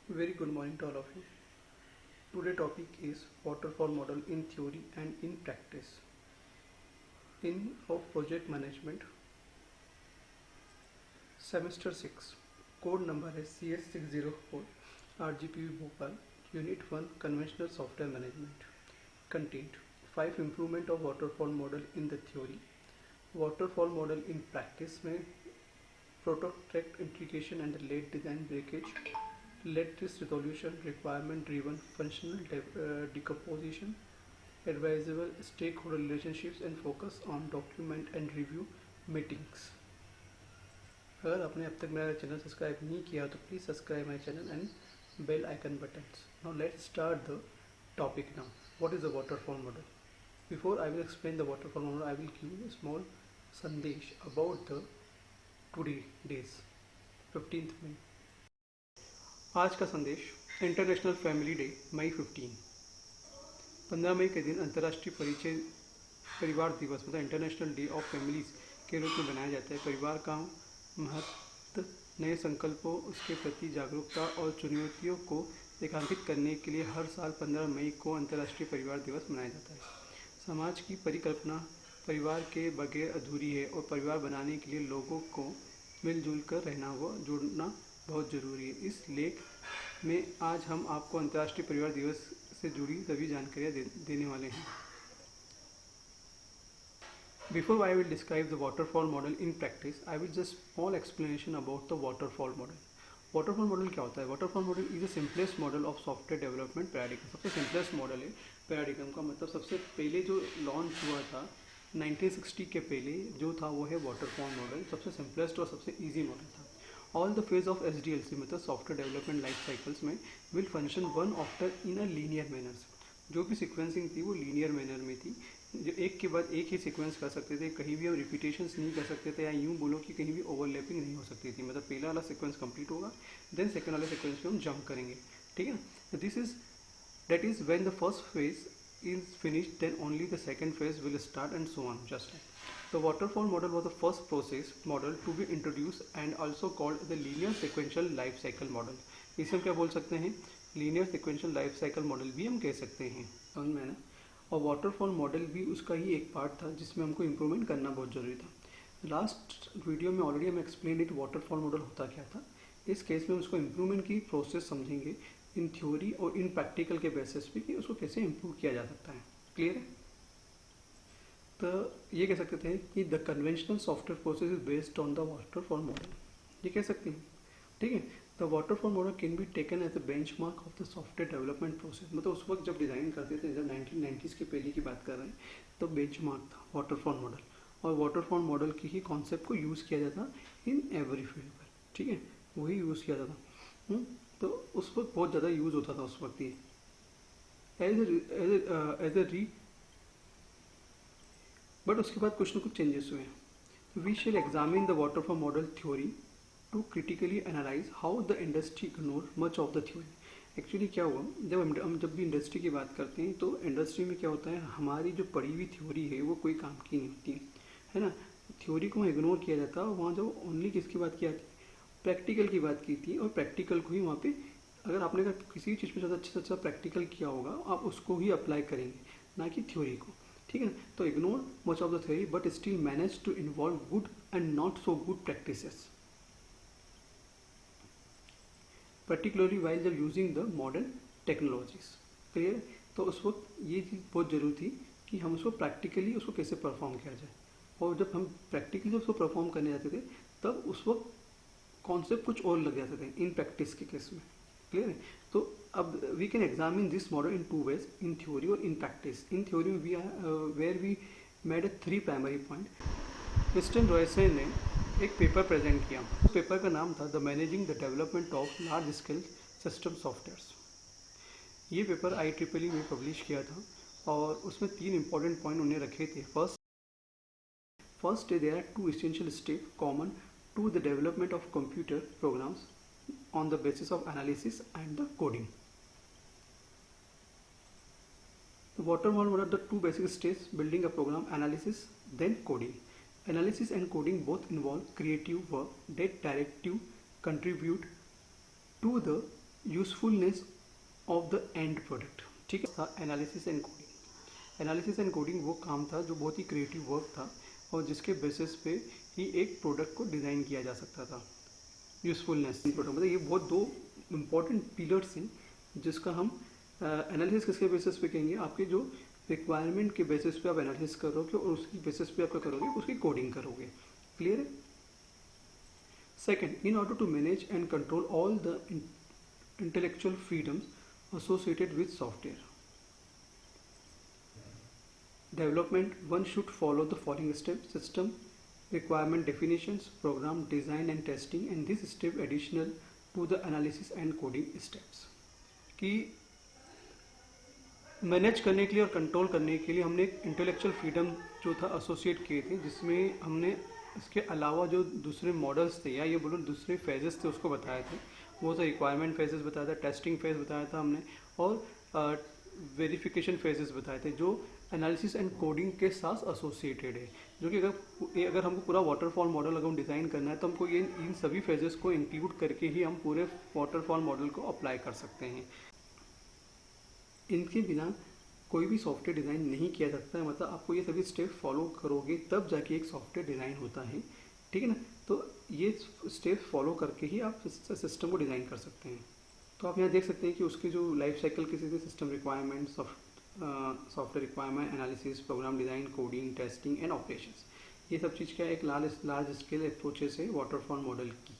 Very good morning to all of you. Today topic is waterfall model in theory and in practice. In of project management, semester 6, code number is CS604, RGPV Bhopal, Unit 1 Conventional Software Management. Contained 5 improvement of waterfall model in the theory, waterfall model in practice में prototype integration and late design breakage, late risk resolution, requirement driven functional decomposition, advisable stakeholder relationships and focus on document and review meetings. अगर आपने अब तक मेरा channel subscribe नहीं किया तो please subscribe my channel and bell icon buttons. Now let's start the topic now. What is the waterfall model? Before I will explain the waterfall model, I will give you a small sandesh about the today days 15th May. आज का संदेश international family day मई 15 मई के दिन अंतर्राष्ट्रीय परिवार दिवस मतलब international day of families के रूप में बनाया जाता है। परिवार का महत्व, नए संकल्पों, उसके प्रति जागरूकता और चुनौतियों को रेखांकित करने के लिए हर साल 15 मई को अंतर्राष्ट्रीय परिवार दिवस मनाया जाता है। समाज की परिकल्पना परिवार के बगैर अधूरी है और परिवार बनाने के लिए लोगों को मिलजुल कर रहना व जुड़ना बहुत ज़रूरी है। इस लेख में आज हम आपको अंतर्राष्ट्रीय परिवार दिवस से जुड़ी सभी जानकारियाँ देने वाले हैं। Before I will describe the waterfall model in practice, I will just small explanation about the waterfall model. Waterfall model क्या होता है? Waterfall model is the simplest model of software development paradigm. सबसे सिंपलेस्ट मॉडल है paradigm का मतलब सबसे पहले जो लॉन्च हुआ था 1960 के पहले जो था वो है वाटरफॉल मॉडल। सबसे सिंपलेस्ट और सबसे इजी मॉडल था। All the phase of SDLC मतलब सॉफ्टवेयर डेवलपमेंट लाइफ साइकिल्स में will function one after in a linear manners. जो भी सीक्वेंसिंग थी वो लीनियर मैनर में थी, जो एक के बाद एक ही सीक्वेंस कर सकते थे, कहीं भी हम रिपीटेशंस नहीं कर सकते थे, या यूँ बोलो कि कहीं भी ओवरलैपिंग नहीं हो सकती थी। मतलब पहला वाला सीक्वेंस कंप्लीट होगा देन सेकंड वाले सीक्वेंस पे हम जंप करेंगे, ठीक है। This is that is when the first phase is finished, then only the second phase will start and so on, just like. The waterfall model was the first process model to be introduced and also called the linear sequential life cycle model. इसे हम क्या बोल सकते हैं? linear sequential life cycle model भी हम कह सकते हैं, समझ में ना। और वाटरफॉल मॉडल भी उसका ही एक पार्ट था जिसमें हमको इम्प्रूवमेंट करना बहुत ज़रूरी था। लास्ट वीडियो में ऑलरेडी हम एक्सप्लेन इट वाटरफॉल मॉडल होता क्या था। इस केस में उसको इम्प्रूवमेंट की प्रोसेस समझेंगे इन थ्योरी और इन प्रैक्टिकल के बेसिस पे कि उसको कैसे इम्प्रूव किया जा सकता है। क्लियर है? तो ये कह सकते थे कि the conventional software process is based on the waterfall model, ये कह सकते हैं, ठीक है। The waterfall model can be taken as a benchmark of the software development process. मतलब उस वक्त जब डिज़ाइन करते थे, जब 1990s के पहले की बात कर रहे हैं, तो बेंचमार्क था वाटरफॉल मॉडल, और वाटरफॉल मॉडल की ही कॉन्सेप्ट को यूज़ किया जाता इन एवरी फील्ड पर, ठीक है, वही यूज़ किया जाता। तो उस वक्त बहुत ज़्यादा यूज़ होता था उस वक्त ये एज ए री, बट उसके बाद कुछ ना कुछ चेंजेस हुए हैं। We shall examine the waterfall model theory to critically analyse how the industry ignore much of the theory. Actually क्या हुआ, जब भी इंडस्ट्री की बात करते हैं तो इंडस्ट्री में क्या होता है, हमारी जो पढ़ी हुई थ्योरी है वो कोई काम की नहीं होती है ना। थ्योरी को इग्नोर किया जाता है, वहाँ जो ओनली किसकी बात की जाती है, प्रैक्टिकल की बात की थी, और प्रैक्टिकल को ही वहाँ पे अगर आपने किसी चीज़ में ज़्यादा अच्छे से अच्छा प्रैक्टिकल किया होगा आप उसको ही अप्लाई करेंगे, ना कि थ्योरी को, ठीक है। तो ignore much of the theory but still manage to involve good and not so good practices, particularly while जब using the modern technologies. Clear? तो उस वक्त ये चीज़ बहुत ज़रूरी थी कि हम उसको प्रैक्टिकली उसको कैसे परफॉर्म किया जाए, और जब हम प्रैक्टिकली उसको परफॉर्म करने जाते थे तब उस वक्त कॉन्सेप्ट कुछ और लग जाते थे इन प्रैक्टिस के केस में। क्लियर है? तो अब we can examine this model in two ways, in theory और इन प्रैक्टिस। इन थ्योरी में we were we made a 3 primary point. Christian Royson ने एक पेपर प्रेजेंट किया, उस पेपर का नाम था the managing the development of large scale system softwares. ये पेपर IEEE में पब्लिश किया था और उसमें 3 इंपॉर्टेंट पॉइंट उन्हें रखे थे। First there are 2 essential steps common to the development of computer programs on the basis of analysis and the coding. The waterfall model, the 2 basic steps building a program: analysis, then coding. Analysis and coding both involve creative work that directly contribute to the usefulness of the end product. ठीक है, analysis and coding. Analysis and coding वो काम था जो बहुत ही creative work था और जिसके बेसिस पे ही एक प्रोडक्ट को डिज़ाइन किया जा सकता था। यूजफुलनेस प्रोडक्ट मतलब ये बहुत दो इम्पॉर्टेंट पिलर्स हैं जिसका हम एनालिसिस किसके बेसिस पे कहेंगे, आपके जो रिक्वायरमेंट के बेसिस पे आप एनालिसिस करोगे और उसकी बेसिस पे आप क्या करोगे, उसकी कोडिंग करोगे। क्लियर है। Second, in order to manage and control all the intellectual freedoms associated with software development, one should follow the following steps: system requirement definitions, program design and testing, and this step additional to the analysis and coding steps। कि manage करने के लिए और control करने के लिए हमने एक इंटेलेक्चुअल फ्रीडम जो था एसोसिएट किए थे, जिसमें हमने इसके अलावा जो दूसरे मॉडल्स थे या ये बोलो दूसरे फेजेस थे उसको बताए थे। वो तो रिक्वायरमेंट फेजेस बताया था, टेस्टिंग फेज बताया था हमने, और वेरिफिकेशन फेजेस बताए थे जो एनालिसिस एंड कोडिंग के साथ एसोसिएटेड है। जो कि अगर हमको पूरा वाटरफॉल मॉडल अगर हम डिज़ाइन करना है तो हमको ये इन सभी फेजेस को इंक्लूड करके ही हम पूरे वाटरफॉल मॉडल को अप्लाई कर सकते हैं। इनके बिना कोई भी सॉफ्टवेयर डिज़ाइन नहीं किया जाता है, मतलब आपको ये सभी स्टेप फॉलो करोगे तब जाके एक सॉफ्टवेयर डिज़ाइन होता है। ठीक है ना, तो ये स्टेप फॉलो करके ही आप सिस्टम को डिज़ाइन कर सकते हैं। तो आप यहाँ देख सकते हैं कि उसकी जो लाइफ साइकिल किसी भी system requirement, software requirement analysis, program design, coding, testing and operations, ये सब चीज़ क्या एक लार्ज स्केल अप्रोचेस है वाटरफॉल मॉडल की।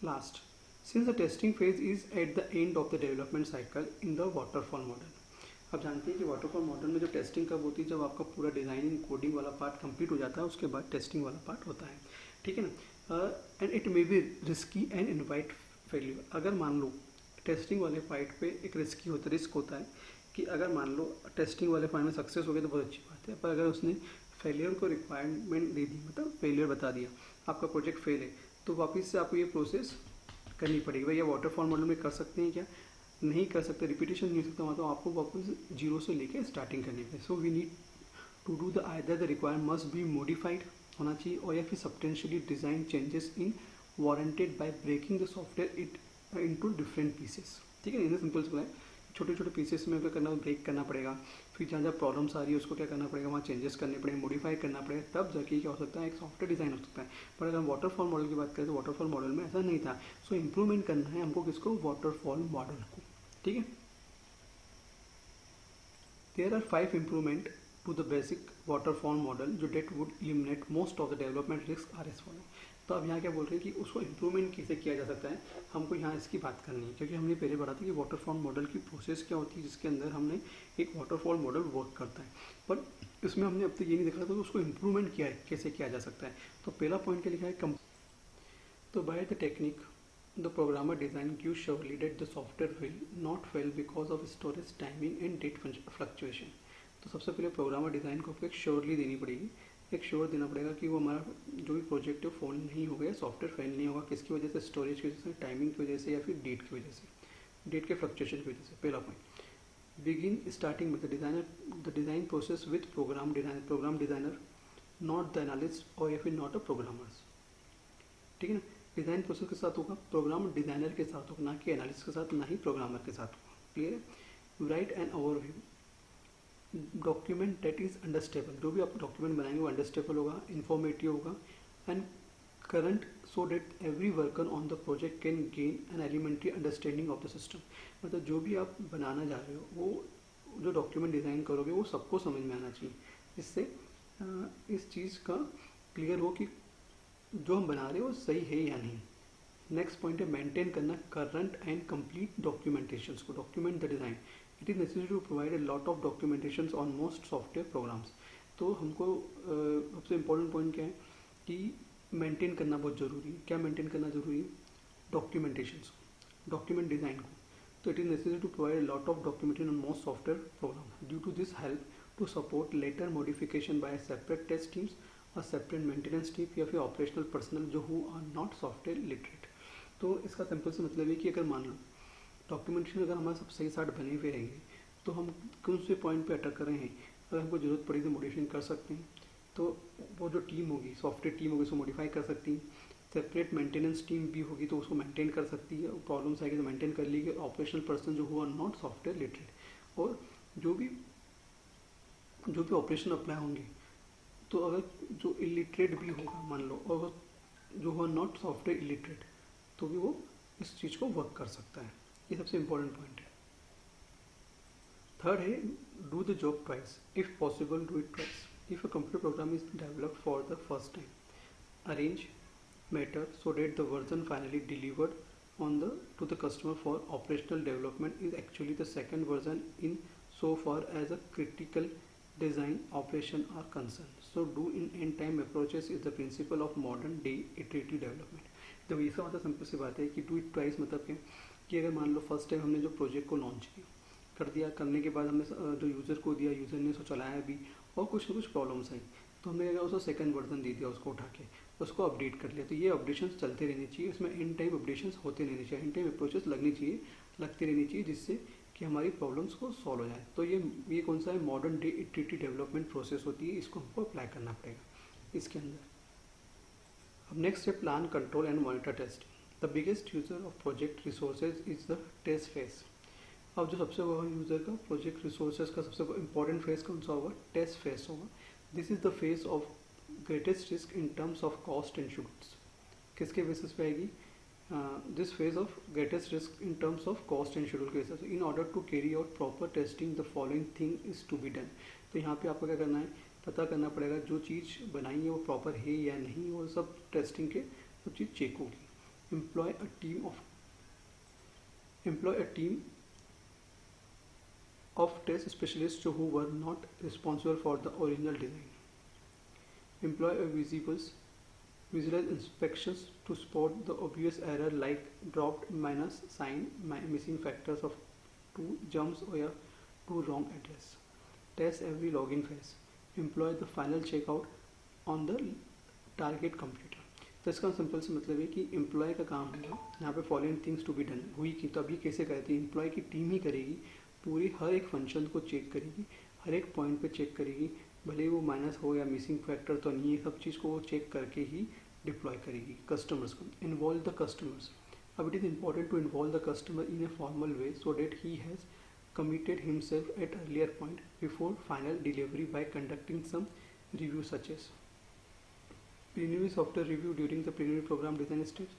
Last, since the testing phase is at the end of the development cycle in the waterfall model। आप जानते हैं कि वाटरफॉल मॉडल में जो टेस्टिंग कब होती है, जब आपका पूरा डिज़ाइनिंग कोडिंग वाला पार्ट कंप्लीट हो जाता है, उसके बाद टेस्टिंग वाला पार्ट होता है। ठीक है ना। And it may be risky and invite failure. अगर मान लो टेस्टिंग वाले पार्ट पे एक रिस्क होता है कि अगर मान लो टेस्टिंग वाले पार्ट में सक्सेस हो गया तो बहुत अच्छी बात है, पर अगर उसने फेलियर को रिक्वायरमेंट दे दी, मतलब फेलियर बता दिया, आपका प्रोजेक्ट फेल है, तो वापस से आपको ये प्रोसेस करनी पड़ेगी। भैया वाटरफॉल मॉडल में कर सकते हैं क्या? नहीं कर सकते, रिपीटेशन नहीं हो सकता, मतलब आपको वापस जीरो से लेके स्टार्टिंग करनी पड़ेगी। So we need to do the either the requirement must be modified होना चाहिए, और या फिर substantially design changes in warranted by breaking the software it into different pieces. ठीक है, इन सिंपल से छोटे छोटे पीसेस में क्या करना, ब्रेक करना पड़ेगा, फिर जहाँ जहाँ प्रॉब्लम्स आ रही है उसको क्या करना पड़ेगा, वहाँ चेंजेस करने पड़ेंगे, मॉडिफाई करना पड़ेगा, तब जाके क्या हो सकता है, एक सॉफ्टवेयर डिज़ाइन हो सकता है। पर अगर वाटरफॉल मॉडल की बात करें तो वाटरफॉल मॉडल में ऐसा नहीं था। सो इम्प्रूवमेंट करना है हमको किसको, वाटरफॉल मॉडल को। ठीक है, there are 5 improvement to the basic waterfall model जो that would eliminate most of the development risk are as follow. तो अब यहाँ क्या बोल रहे हैं कि उसको इम्प्रूवमेंट कैसे किया जा सकता है, हमको यहाँ इसकी बात करनी है, क्योंकि हमने पहले पढ़ा था कि वाटरफॉल मॉडल की प्रोसेस क्या होती है, जिसके अंदर हमने एक वाटरफॉल मॉडल वर्क करता है, पर इसमें हमने अब तक ये नहीं देखा था कि उसको इम्प्रूवमेंट किया है कैसे किया जा सकता है। तो पहला पॉइंट क्या लिखा है, तो by the technique the programmer design gives surely that the software will not fail because of storage timing and date fluctuation। तो सबसे पहले प्रोग्रामर डिज़ाइन को आपको एक श्योरली देनी पड़ेगी, एक श्योर देना पड़ेगा कि वो हमारा जो भी प्रोजेक्ट है फॉल नहीं होगा, सॉफ्टवेयर फेल नहीं होगा। किसकी वजह से, स्टोरेज की वजह से, टाइमिंग की वजह से, या फिर डेट की वजह से, डेट के फ्लक्चुएशन की वजह से। पहला point, begin starting with the design process with program designer not the analyst और या फिर नॉट अ प्रोग्रामर्स। ठीक है ना, डिज़ाइन प्रोसेस के साथ होगा, प्रोग्राम डिज़ाइनर के साथ होगा, ना कि एनालिस्ट के साथ, ना ही प्रोग्रामर के साथ होगा। क्लियर है। Right and overview document that is understandable. जो भी आप डॉक्यूमेंट बनाएंगे वो अंडरस्टेबल होगा, इन्फॉर्मेटिव होगा and current, so that every worker on the project can gain an elementary understanding of the system. मतलब जो भी आप बनाना चाह रहे हो, वो जो डॉक्यूमेंट डिज़ाइन करोगे वो सबको समझ में आना चाहिए, जिससे इस चीज़ का क्लियर हो कि जो हम बना रहे हैं वो सही है या नहीं। नेक्स्ट पॉइंट है मेंटेन करना करंट एंड कंप्लीट डॉक्यूमेंटेशन को, document the design. It is necessary to provide a lot of documentation on most software programs. तो हमको सबसे इंपॉर्टेंट पॉइंट क्या है कि मेंटेन करना बहुत ज़रूरी है। क्या मेंटेन करना ज़रूरी है, डॉक्यूमेंटेशन, डॉक्यूमेंट डिज़ाइन को। तो it is necessary to provide a lot of documentation on most software program. Due to this help to support letter modification bye separate test teams और सेपरेट मेंटेनेंस टीम या फिर operational personal जो who are not software literate. तो इसका simple से मतलब है कि अगर मान लो डॉक्यूमेंटेशन अगर हमारे सब सही साथ बने हुए रहेंगे तो हम कौन से पॉइंट पे अटक कर रहे हैं, अगर हमको ज़रूरत पड़ी तो मॉडिफिकेशन कर सकते हैं। तो वो जो टीम होगी, सॉफ्टवेयर टीम होगी, उसको मॉडिफाई कर सकती है। सेपरेट मेंटेनेंस टीम भी होगी तो उसको मेंटेन कर सकती है, प्रॉब्लम्स आएगी तो मेंटेन कर लेगी। ऑपरेशनल पर्सन जो हुआ नॉट सॉफ्टवेयर लिटरेट, और जो भी ऑपरेशन अप्लाई होंगे, तो अगर जो इलिटरेट भी होगा मान लो, और जो हुआ नॉट सॉफ्टवेयर इलिटरेट, तो भी वो इस चीज़ को वर्क कर सकता है। ये सबसे इम्पोर्टेंट पॉइंट है। थर्ड है do the job twice, if possible do it twice. If a computer program is developed for the first time, arrange matter so that the version finally delivered on the to the customer for operational development is actually the second version in so far as a critical design operation are concerned. So do in end time approaches is the principle of modern day iterative development. तो इसका मतलब simple सी बात है कि do it twice मतलब क्या कि अगर मान लो फर्स्ट टाइम हमने जो प्रोजेक्ट को लॉन्च किया कर दिया, करने के बाद हमने जो यूज़र को दिया, यूज़र ने उसको चलाया भी और कुछ ना कुछ प्रॉब्लम्स आई, तो हमने क्या उसको सेकंड वर्जन दे दिया, उसको उठा के उसको अपडेट कर लिया। तो ये अपडेशंस चलते रहने चाहिए, इसमें एंड टाइम अपडेशंस होते रहने चाहिए, एंड टाइम अप्रोचेस लगती रहनी चाहिए, जिससे कि हमारी प्रॉब्लम्स को सॉल्व हो जाए। तो ये कौन सा है, modern day iterative development process होती है, इसको हमको अप्लाई करना पड़ेगा इसके अंदर। अब नेक्स्ट है plan, control and monitor test. The biggest user of project resources is the test phase. अब जो सबसे बड़ा यूजर का प्रोजेक्ट रिसोर्सेज का सबसे इंपॉर्टेंट फेज कौन सा होगा, टेस्ट फेज होगा। This is the phase of greatest risk in terms of cost and schedules. किसके बेसिस पे आएगी, this phase of greatest risk in terms of cost and schedule के हिसाब से। In order to carry out proper testing the following thing is to be done. तो यहाँ पे आपको क्या करना है, पता करना पड़ेगा जो चीज़ बनाई है वो प्रॉपर है या नहीं, वो सब टेस्टिंग के सब चीज़ चेक होगी। Employ a team of test specialists who were not responsible for the original design. Employ a visual inspections to spot the obvious error like dropped minus sign, missing factors of 2 jumps or 2 wrong address. Test every login phase. Employ the final checkout on the target computer. तो इसका simple से मतलब है कि employ का काम होगा यहाँ पे following things to be done हुई कि, तो अभी कैसे करती है, एम्प्लॉय की टीम ही करेगी, पूरी हर एक फंक्शन को चेक करेगी, हर एक पॉइंट पे चेक करेगी, भले वो माइनस हो या मिसिंग फैक्टर तो नहीं है, सब चीज़ को वो चेक करके ही डिप्लॉय करेगी कस्टमर्स को। Involve the customers. अब it is important to involve the customer in a formal way so that he has committed himself at earlier point before final delivery by conducting some review such as preliminary software review during the preliminary program design stage,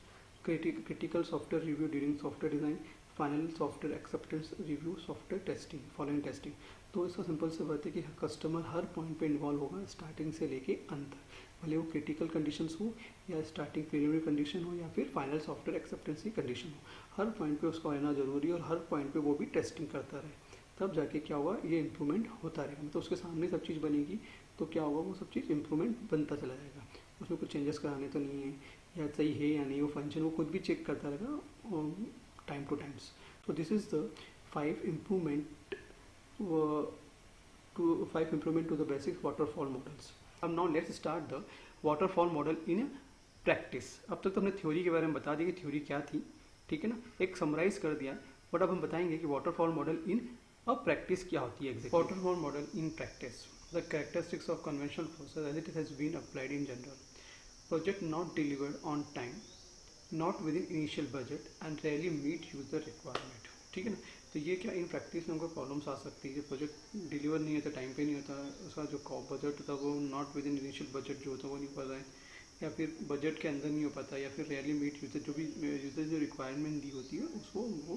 critical software review during software design, final software acceptance review, software testing, following testing. तो इसका simple से बात है कि customer हर point पे involve होगा starting से लेके अंत तक, भले वो क्रिटिकल कंडीशंस हो या स्टार्टिंग प्रीलिमिनरी कंडीशन हो या फिर फाइनल सॉफ्टवेयर एक्सेप्टेंस की कंडीशन हो, हर पॉइंट पे उसका रहना जरूरी है और हर पॉइंट पे वो भी टेस्टिंग करता रहे, तब जाके क्या होगा, ये इम्प्रूवमेंट होता रहेगा। मतलब उसके सामने सब चीज़ बनेगी तो क्या होगा, वो सब चीज़ इम्प्रूवमेंट बनता चला जाएगा, उसमें कुछ चेंजेस कराने तो नहीं है या सही है या नहीं, वो फंक्शन वो खुद भी चेक करता रहेगा time two times. So this is the 5 improvement to the basic waterfall models. अब now let's start the waterfall model in practice. अब तक तो हमने थ्योरी के बारे में बता दिया कि थ्योरी क्या थी, ठीक है ना, एक समराइज कर दिया, बट अब हम बताएंगे कि वाटरफॉल मॉडल इन अब प्रैक्टिस क्या होती है exactly. Waterfall model in practice, the characteristics of conventional process as it has been applied in general, project not delivered on time, not within initial budget and rarely meet user requirement, ठीक है ना। तो ये क्या in practice में हमको problems आ सकती है, प्रोजेक्ट डिलीवर नहीं होता, टाइम पे नहीं होता, उसका जो बजट होता है वो not within initial budget जो होता है वो नहीं हो पाता है, या फिर बजट के अंदर नहीं हो पाता, या फिर रेयरली मीट यूजर, जो भी यूजर जो रिक्वायरमेंट दी होती है उसको वो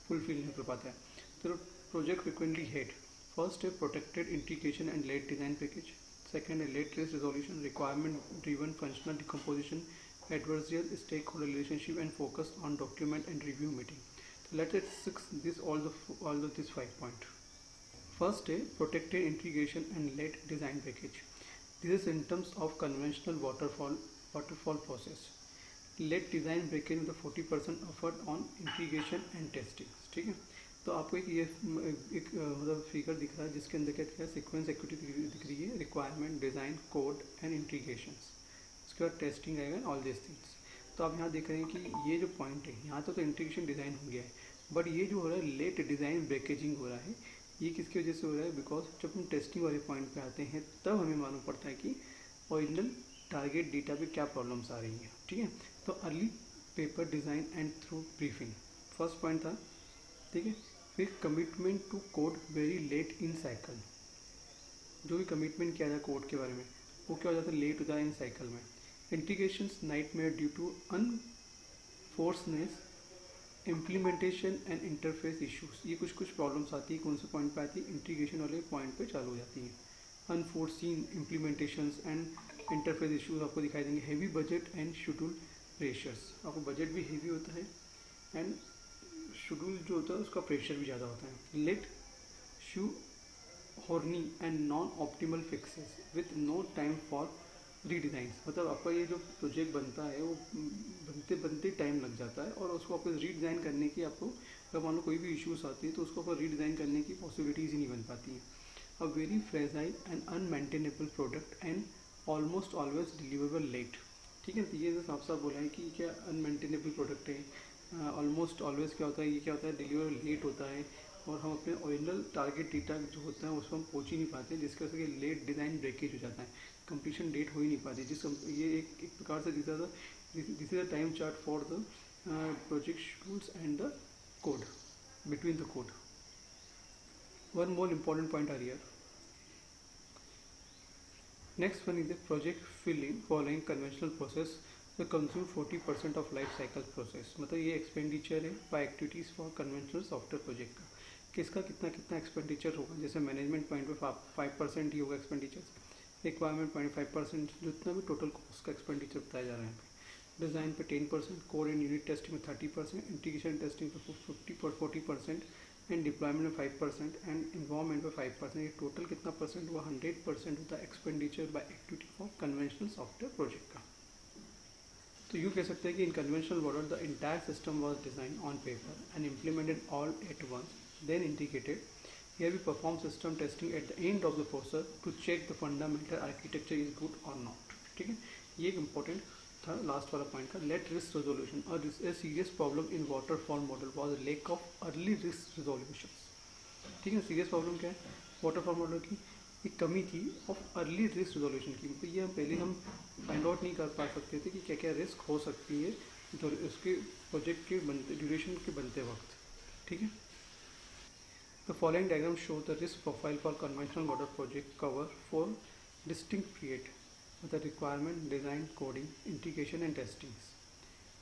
फुलफिल नहीं कर पाता है। तो प्रोजेक्ट फ्रिक्वेंटली हेड, फर्स्ट है protracted integration and late design package, second है late trace resolution, requirement driven functional decomposition, adversarial stakeholder relationship and focus on document and review meeting. So let's discuss this all of these 5 points. First is protected integration and late design package. This is in terms of conventional waterfall process. Late design package with 40% effort on integration and testing. ठीक है, तो आपको एक मतलब figure दिख रहा है जिसके अंदर क्या दिख रहा है, सीक्वेंस एक्टिविटी दिख रही है, requirement, design, code and integrations, उसके बाद टेस्टिंग आएगा, ऑल दिस थिंग्स। तो आप यहाँ देख रहे हैं कि ये जो पॉइंट है यहाँ तो इंटीग्रेशन डिज़ाइन हो गया है, बट ये जो हो रहा है लेट डिज़ाइन पैकेजिंग हो रहा है, ये किसकी वजह से हो रहा है, बिकॉज जब हम टेस्टिंग वाले पॉइंट पे आते हैं तब हमें मालूम पड़ता है कि ओरिजिनल टारगेट डेटा पे क्या प्रॉब्लम्स आ रही हैं, ठीक है। तो early paper design and through briefing first point था, ठीक है। फिर commitment to code very late in cycle, जो भी कमिटमेंट किया जाए कोड के बारे में वो क्या हो जाता है, लेट हो जाए इन साइकिल में। Integration nightmare due to unforeseen implementation and interface issues, ये कुछ प्रॉब्लम्स आती है, कौन से पॉइंट पे आती है, इंटीग्रेशन वाले पॉइंट पे चालू हो जाती है। Unforeseen implementations and interface issues आपको दिखाई देंगे। Heavy budget and schedule pressures, आपको बजट भी हेवी होता है एंड शेड्यूल जो होता है उसका प्रेशर भी ज़्यादा होता है। Late shoehorning and non optimal fixes with no time for redesign, मतलब आपका ये जो प्रोजेक्ट बनता है वो बनते बनते टाइम लग जाता है और उसको आपको रीडिज़ाइन करने की, आपको अगर मान लो कोई भी इश्यूज आती है तो उसको आपको रीडिज़ाइन करने की पॉसिबिलिटीज़ ही नहीं बन पाती हैं। A very fragile and unmaintainable product and almost always deliverable late, ठीक है। तो ये जो साफ साफ बोला है कि क्या अनमेंटेनेबल प्रोडक्ट है, ऑलमोस्ट ऑलवेज क्या होता है, ये क्या होता है, डिलीवर लेट होता है और हम अपने ओरिजिनल टारगेट डेटा जो होता है उसको हम पहुँच ही नहीं पाते, जिसकी वजह से लेट डिज़ाइन ब्रेकेज हो जाता है, कंप्लीशन डेट हो ही नहीं पाती। ये एक प्रकार से this is the time chart for the project schedules and the code, between the code. One more important point are here. Next one is the project filling following conventional process will consume 40% of life cycle process, मतलब ये expenditure है by activities for conventional software project का। किसका कितना expenditure होगा, जैसे management point पे 5% ही होगा एक्सपेंडिचर, रिक्वायरमेंट पॉइंट 5%, जितना भी टोटल कॉस्ट का एक्सपेंडिचर बताया जा रहा है यहाँ पे। डिज़ाइन पे 10%, कोड एंड यूनिट टेस्टिंग में 30%, इंटीग्रेशन टेस्टिंग पे 40% एंड डिप्लॉयमेंट में 5% एंड इन्वॉल्वमेंट में 5%। ये टोटल कितना परसेंट हुआ, 100% होता है expenditure by activity for conventional software project का। तो यूँ कह सकते हैं कि in conventional model the entire system was design on paper and implemented all at once, then integrated. Here we perform system testing at the end of the process to check the fundamental architecture is good or not, ठीक है। ये एक important था last वाला point का। Late risk resolution, और a serious problem in waterfall model was lack of early risk resolution, ठीक है। सीरियस प्रॉब्लम क्या है वाटरफॉल मॉडल की, एक कमी थी ऑफ अर्ली रिस्क रेजोल्यूशन की, तो ये पहले हम फाइंड आउट नहीं कर पा सकते थे कि क्या क्या रिस्क हो सकती है तो उसके प्रोजेक्ट के बनते ड्यूरेशन के बनते वक्त, ठीक है। The following diagram show the risk profile for conventional model project cover 4 distinct period with the requirement, design, coding, integration and testing।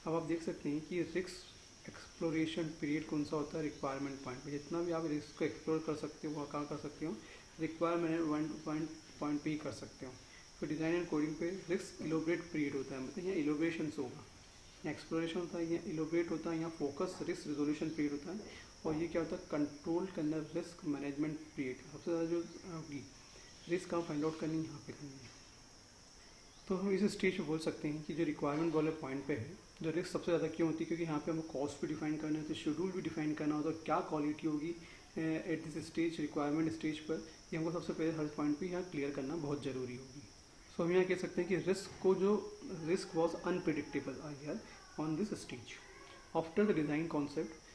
अब आप देख सकते हैं कि रिस्क एक्सप्लोरेशन पीरियड कौन सा होता है, रिक्वायरमेंट पॉइंट पे। जितना भी आप रिस्क को एक्सप्लोर कर सकते हो वहाँ कहाँ कर सकते हो, रिक्वायरमेंट पॉइंट पे ही कर सकते हो। फिर डिज़ाइन एंड कोडिंग पे रिस्क इलोबरेट पीरियड होता है, मतलब यहाँ इलोबरेशन होगा, यहाँ एक्सप्लोरेशन होता है, यहाँ इलोबरेट होता है, यहाँ फोकस रिस्क रिजोल्यूशन पीरियड होता है, और ये क्या होता है कंट्रोल करना रिस्क मैनेजमेंट पीरियड। सबसे ज़्यादा जो होगी रिस्क आप फाइंड आउट करनी है यहाँ पे करनी है। तो हम इस स्टेज पे बोल सकते हैं कि जो रिक्वायरमेंट वाले पॉइंट पे है जो रिस्क सबसे ज़्यादा क्यों होती है, क्योंकि यहाँ पे हमको कॉस्ट भी डिफाइन करना है, तो शेड्यूल भी डिफाइन करना होता है, क्या क्वालिटी होगी at this stage, requirement stage पर, ये हमको सबसे पहले हर पॉइंट पे यहाँ क्लियर करना बहुत ज़रूरी होगी। सो हम यहाँ कह सकते हैं कि रिस्क को जो risk was unpredictable here on this stage after the design concept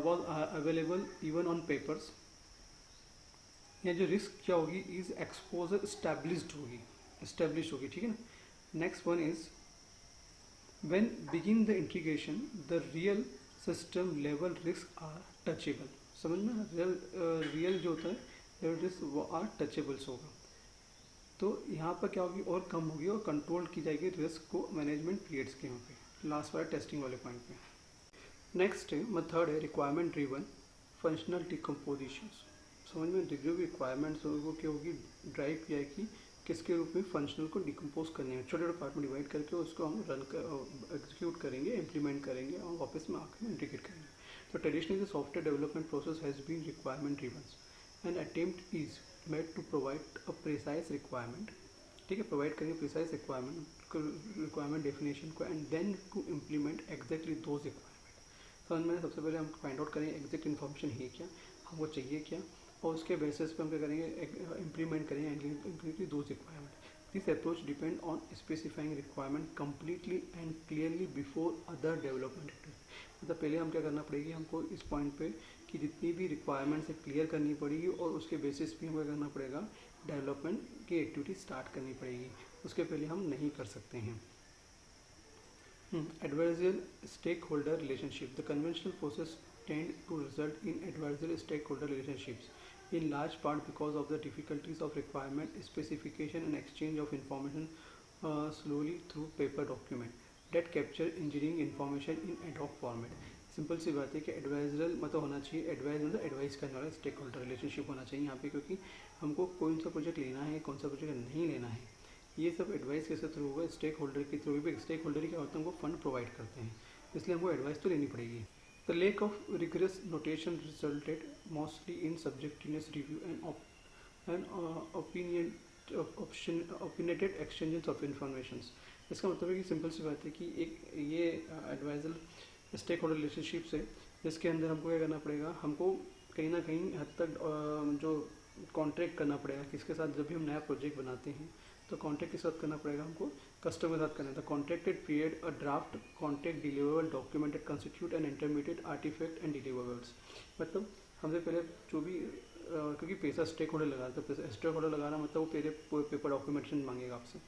was available even on papers। या जो रिस्क क्या होगी इज एक्सपोजर स्टैब्लिश्ड होगी, ठीक है ना। Next one is when begin the integration the real system level risk are touchable, समझ में, रियल जो होता है लेवल रिस्क वो आर टचेबल्स होगा। तो यहाँ पर क्या होगी और कम होगी और कंट्रोल की जाएगी रिस्क को मैनेजमेंट पीरियड्स के यहाँ पे, लास्ट वाला टेस्टिंग वाले पॉइंट पे। नेक्स्ट मेथड है रिक्वायरमेंट ड्रिवन फंक्शनल डिकम्पोजिशन। समझ में, जो भी रिक्वायरमेंट्स वो क्या होगी ड्राइव किया है कि किसके रूप में फंक्शनल को डिकम्पोज करने हैं, छोटे छोटे पार्ट में डिवाइड करके उसको हम एग्जीक्यूट करेंगे, इम्प्लीमेंट करेंगे और वापस में आकर इंटीग्रेट करेंगे। तो traditionally the software development process has been requirement driven and attempt is made to provide a precise requirement, ठीक है, प्रोवाइड करेंगे प्रिसाइज रिक्वायरमेंट डेफिनेशन को and then to implement exactly those requirement. समझ में, सबसे पहले हम फाइंड आउट करेंगे एग्जैक्ट इन्फॉर्मेशन है क्या, हमको चाहिए क्या, और उसके बेसिस पे हम क्या करेंगे इम्प्लीमेंट करेंगे exactly those requirement. This approach depend on specifying requirement completely and clearly before other development. मतलब पहले हम क्या करना पड़ेगी हमको इस पॉइंट पे कि जितनी भी रिक्वायरमेंट्स है क्लियर करनी पड़ेगी और उसके बेसिस पे हमें करना पड़ेगा डेवलपमेंट की एक्टिविटी स्टार्ट करनी पड़ेगी, उसके पहले हम नहीं कर सकते हैं। Adversarial stakeholder relationship. The conventional process tend to result in adversarial stakeholder relationships, in large part because of the difficulties of requirement specification and exchange of information slowly through paper document that capture engineering information in ad hoc format. Simple सी बात है कि एडवाइजरल मतलब होना चाहिए, advise मतलब advice करने वाला स्टेक होल्डर रिलेशनशिप होना चाहिए यहाँ पे, क्योंकि हमको कौन सा प्रोजेक्ट लेना है कौन सा प्रोजेक्ट नहीं लेना है ये सब एडवाइस कैसे थ्रू होगा, स्टेक होल्डर के थ्रू भी। स्टेक होल्डर क्या होता है, हमको फंड प्रोवाइड करते हैं, इसलिए हमको एडवाइस तो लेनी पड़ेगी। The lack of rigorous notation resulted mostly in subjectiveness review and opinionated exchanges of information. इसका मतलब है कि सिंपल सी बात है कि एक ये एडवाइजर स्टेक होल्डर रिलेशनशिप्स है, जिसके अंदर हमको क्या करना पड़ेगा, हमको कहीं ना कहीं हद तक जो कॉन्ट्रैक्ट करना पड़ेगा किसके साथ। जब भी हम नया प्रोजेक्ट बनाते हैं तो कॉन्ट्रैक्ट के साथ करना पड़ेगा हमको, कस्टमर के साथ करना था। Contracted period a draft contract deliverable documented constitute and intermediate artifact and deliverables. मतलब हमसे पहले जो भी क्योंकि पैसा स्टेक होल्डर लगा रहा है, तो पैसा स्टेक होल्डर लगा रहा मतलब वो पहले पेपर डॉक्यूमेंटेशन मांगेगा आपसे।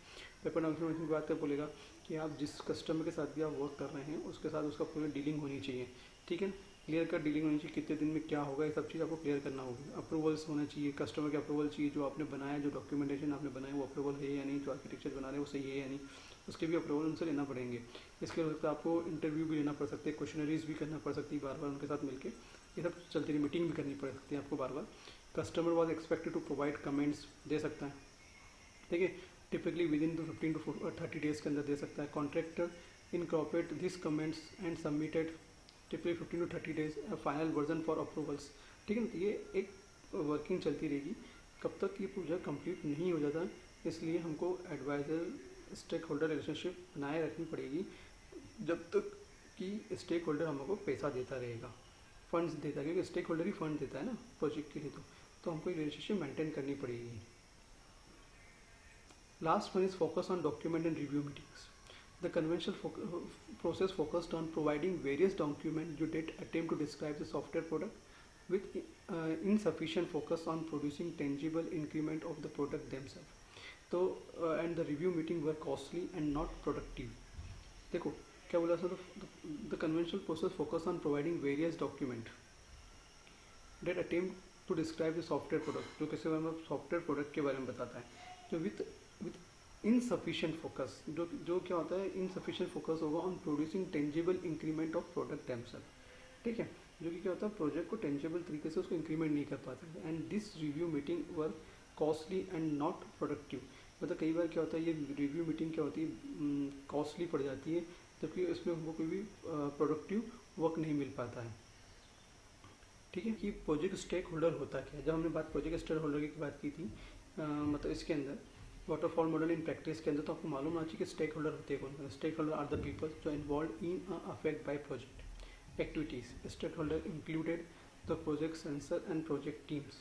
पेपर डॉक्यूमेंटेशन की बात है, बोलेगा कि आप जिस कस्टमर के साथ भी आप वर्क कर रहे हैं उसके साथ उसका पूरी डीलिंग होनी चाहिए, ठीक है, क्लियर कट डीलिंग होनी चाहिए, कितने दिन में क्या होगा ये सब चीज़ आपको क्लियर करना होगी। अप्रूवल्स होना चाहिए, कस्टमर के अप्रूवल चाहिए, जो आपने बनाया जो डॉक्यूमेंटेशन आपने बनाया वो अप्रूवल है या नहीं, जो आर्किटेक्चर बना रहे हैं वो सही है या नहीं, उसके भी अप्रूवल उनसे लेना पड़ेंगे। इसके वक्त आपको इंटरव्यू भी लेना पड़ सकते हैं, क्वेश्चनरीज भी करना पड़ सकती है बार बार उनके साथ मिलकर, ये सब चलती रही, मीटिंग भी करनी पड़ सकती है आपको बार बार। Customer was expected to provide comments, दे सकता है, ठीक है, typically within 15 to 30 days के अंदर दे सकता है। Contractor incorporate this comments and submitted typically 15 to 30 days final version for approvals, ठीक है ना। तो ये एक वर्किंग चलती रहेगी कब तक ये प्रोजेक्ट कंप्लीट नहीं हो जाता, इसलिए हमको एडवाइजर स्टेक होल्डर रिलेशनशिप बनाए रखनी पड़ेगी जब तक कि स्टेक होल्डर हमको पैसा देता रहेगा, फंड्स देता है, क्योंकि स्टेक होल्डर ही फंड देता है ना प्रोजेक्ट के लिए, तो हमको ये रिलेशनशिप मेंटेन करनी पड़ेगी। Last one is focus on document and review meetings. The conventional process focused on providing various documents you did attempt to describe the software product with insufficient focus on producing tangible increment of the product themselves. So and the review meeting were costly and not productive. देखो क्या बोला sir, the conventional process focused on providing various documents that attempt to describe the software product, जो किसी बारे में software product के बारे में बताता है, तो विथ इनसफिशिएंट फोकस, जो क्या होता है, इनसफिशिएंट फोकस होगा on producing tangible increment of product themselves, ठीक है, जो कि क्या होता है प्रोजेक्ट को टेंजिबल तरीके से उसको इंक्रीमेंट नहीं कर पाता है। And this review meeting were costly and not productive. मतलब कई बार क्या होता है, ये रिव्यू मीटिंग क्या होती है, कॉस्टली पड़ जाती है, जबकि इसमें हमको कोई भी प्रोडक्टिव वर्क नहीं मिल पाता है, ठीक है। कि प्रोजेक्ट स्टेक होल्डर होता क्या है, जब हमने बात प्रोजेक्ट स्टेक होल्डर की बात की थी, मतलब इसके अंदर वाटरफॉल मॉडल इन प्रैक्टिस के अंदर, तो आपको मालूम होना चाहिए कि स्टेक होल्डर होते हैं कौन। Stake holder are the people जो involve in affect by project activities. Stake holder included the project sponsor and project teams,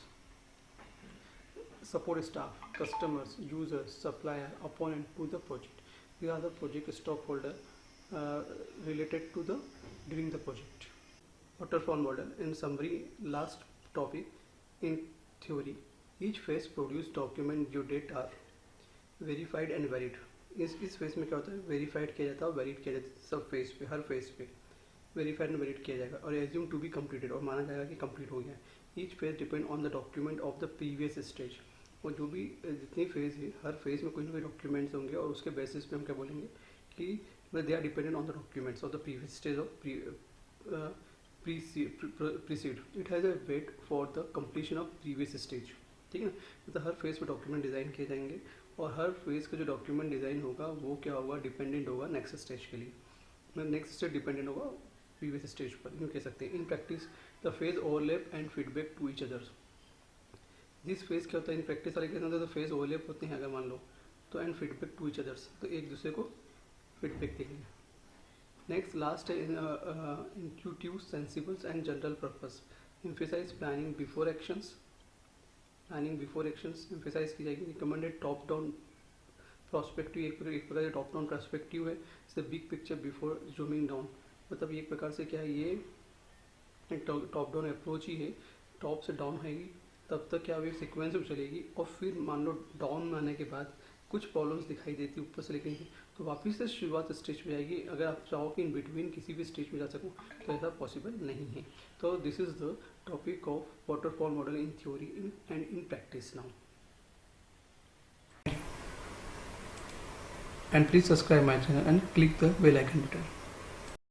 support staff, customers, users, supplier, opponent to the project. these are the project stockholder related to the during the project. Waterfall model in summary, last topic in theory, each phase produce document due date are verified and valid. इस phase में क्या होता है, verified किया जाता है और valid किया जाता है, सब फेज पे, हर फेज पे वेरीफाइड एंड वैलिड किया जाएगा और एज्यूम टू बी कंप्लीटेड, और माना जाएगा कि कंप्लीट हो गया। Each phase depend on the document of the previous stage. और जो भी जितनी फेज है, हर फेज में कोई ना कोई डॉक्यूमेंट्स होंगे और उसके बेसिस पे हम क्या बोलेंगे कि they are dependent on the documents of the previous stage of precede. It has a wait for the completion of previous stage, ठीक है ना। मतलब हर फेज में डॉक्यूमेंट डिज़ाइन किए जाएंगे और हर फेज का जो डॉक्यूमेंट डिज़ाइन होगा वो क्या होगा, डिपेंडेंट होगा नेक्स्ट स्टेज के लिए। मतलब नेक्स्ट स्टेज डिपेंडेंट होगा प्रीवियस स्टेज पर, यूँ कह सकते हैं। In practice the phase overlap and feedback to each others. This phase क्या होता है इन प्रैक्टिस वाले के अंदर, तो फेज ओवरलैप होते हैं अगर मान लो तो, and feedback to each others, तो एक दूसरे को फीडबैक देंगे। नेक्स्ट लास्ट है intuitive, sensibles and general purpose. Emphasize planning before actions, planning before actions emphasize की जाएगी। रिकमेंडेड टॉप डाउन प्रोस्पेक्टिव, एक प्रकार टॉप डाउन पर्सपेक्टिव है, इसे big picture before zooming down. मतलब एक प्रकार से क्या है, ये एक टॉप डाउन अप्रोच ही है, टॉप से डाउन आएगी तब तक क्या हुई सीक्वेंस में चलेगी, और फिर मान लो डाउन में आने के बाद कुछ प्रॉब्लम्स दिखाई देती ऊपर से लेकर नीचे, तो वापस से शुरुआत स्टेज पे जाएगी। अगर आप चाहो कि इन बिटवीन किसी भी स्टेज में जा सकूँ तो ऐसा पॉसिबल नहीं है। तो this is the topic of waterfall model in theory and in practice now. And please subscribe my channel and click the bell icon button.